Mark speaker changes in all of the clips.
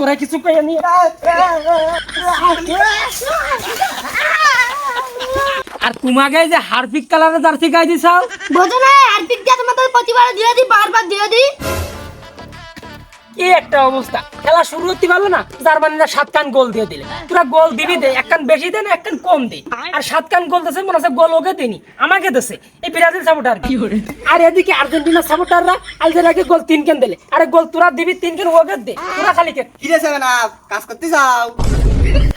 Speaker 1: তোরা কিছু কই নি আর তোমাকে যে হারপিক কালারের জার্সি গাই দিছাও
Speaker 2: বোঝো না হারপিক দিয়ে তোমাদের প্রতিবার দিয়ে দি বারবার দিয়ে দি
Speaker 1: কি একটা অবস্থা খেলা শুরু হতে পারলো না জার্মানিরা 7 কান গোল দিয়ে দিলে তোরা গোল দিবি দে এক কান বেশি দে না এক কান কম দে আর 7 কান গোল দেছে মনে আছে গোল ওকে দেনি আমাকে দেছে এই ব্রাজিল সাপোর্টার কি করে আর এদিকে আর্জেন্টিনা সাপোর্টাররা আলজেরিয়াকে গোল 3 কান দিলে আরে গোল তোরা দিবি 3 কান ওকে দে তোরা খালি কে
Speaker 3: কি রে 7 আপ কাজ করতে যাও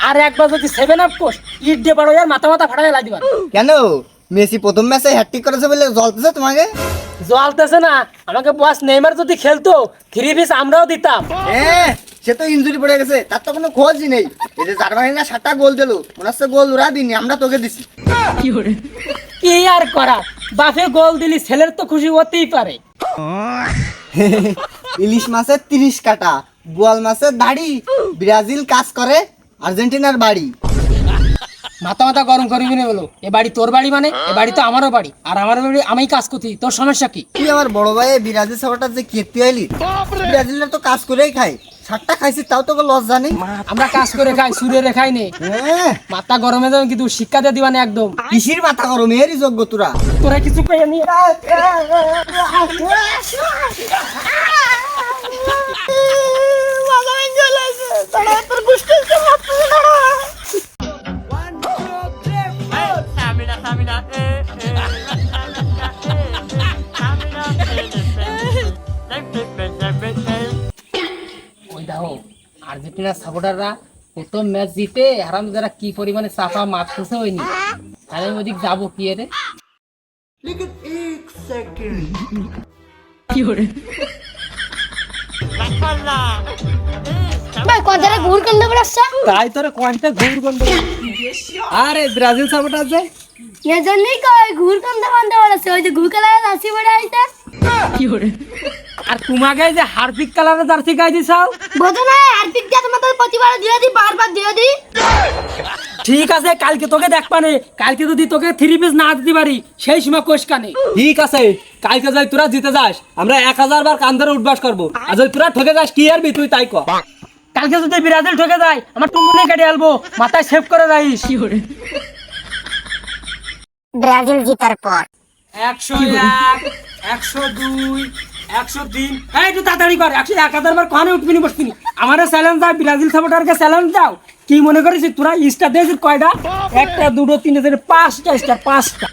Speaker 1: আর একবার যদি 7 আপ কোষ ইট দিয়ে বড় আর মাথা ফাটাই লাই দিবা
Speaker 3: কেন মেসি প্রথম ম্যাচে হ্যাটট্রিক করেছে বলে জ্বলতেছে তোমাকে
Speaker 1: জ্বলতেছে না আমাকে বস নেইমার যদি খেলতো 3 পিস আমরাও দিতাম
Speaker 3: সে তো ইনজুরি পড়ে গেছে তার তো কোনো খোঁজই নেই এই যে জার্মানি না 7টা গোল দিল মনে হচ্ছে গোল ওরা দিনি আমরা তোকে দিছি
Speaker 1: কি আর করা বাফে গোল দিলি ছেলের তো খুশি হতেই পারে
Speaker 3: ইলিশ মাছের 30 কাটা বোয়াল মাছের দাড়ি ব্রাজিল কাজ করে আর্জেন্টিনার বাড়ি
Speaker 1: মাথা গরম করবি না বলো এ বাড়ি তোর বাড়ি মানে এ বাড়ি তো আমারও বাড়ি আর আমার বাড়ি আমি কাজ করছি তোর সমস্যা কি
Speaker 3: তুই আমার বড় ভাই ব্রাজিল সাপোর্টার যে কেপি আইলি ব্রাজিলরা তো কাজ করেই খায় 7টা খাইছি তাও তো লস জানি
Speaker 1: আমরা কাজ করে খাই সুরে রেখাই নে মাথা গরমে যাবে কিন্তু শিক্ষা দিয়ে দিবানে একদম
Speaker 3: কিসির মাথা গরম এরই যোগ্য তোরা
Speaker 1: তোরা কিছু কই নি ওই দেখো আর্জেন্টিনার সাপোর্টাররা প্রথম ম্যাচ জিতে আরাম যারা কি পরিমাণে চাপা মারতেছে হয়নি তাহলে আমি ওদিক যাবো কি রে
Speaker 2: ভাই কোন জায়গায় ঘুর কেন দেবে রাস্তা
Speaker 1: তাই তোরে কোয়ান্টা ঘুর বন্ধ আরে ব্রাজিল সাপোর্টার যে
Speaker 2: এ জন্যই কই ঘুর কেন দেবে বন্ধ বলেছে ওই যে ঘুর কালার আসি বড় আইছে
Speaker 1: আর তোমাকে যে হারপিক কালারের জার্সি গাই দিছাও
Speaker 2: বোঝো না হারপিক দিয়ে তোমাদের প্রতিবার দিয়ে দি বারবার দিয়ে দি
Speaker 1: ঠিক আছে কালকে তোকে দেখবানে কালকে যদি তোকে 3 পিস না দিতে পারি সেই সময় কোষ কানে
Speaker 4: ঠিক আছে কালকে যাই তোরা জিতে যাস আমরা 1000 বার কান ধরে উঠবাস করবো আর যদি তোরা ঠকে যাস কি আরবি তুই তাই কর
Speaker 1: কালকে যদি ব্রাজিল ঠকে যায় আমার টুনটুনি কেটে আলবো মাথায় সেভ করে যাইস
Speaker 2: ব্রাজিল জিতার পর
Speaker 1: 101 102 103 এই একটু তাড়াতাড়ি কর 1000 বার কানে উঠবিনি বসবিনি আমারে চ্যালেঞ্জ দাও ব্রাজিল সাপোর্টারকে চ্যালেঞ্জ দাও কি মনে করিস তোরা স্টার দিয়েছিস কয়টা 1 2 3 4 5টা স্টার 5টা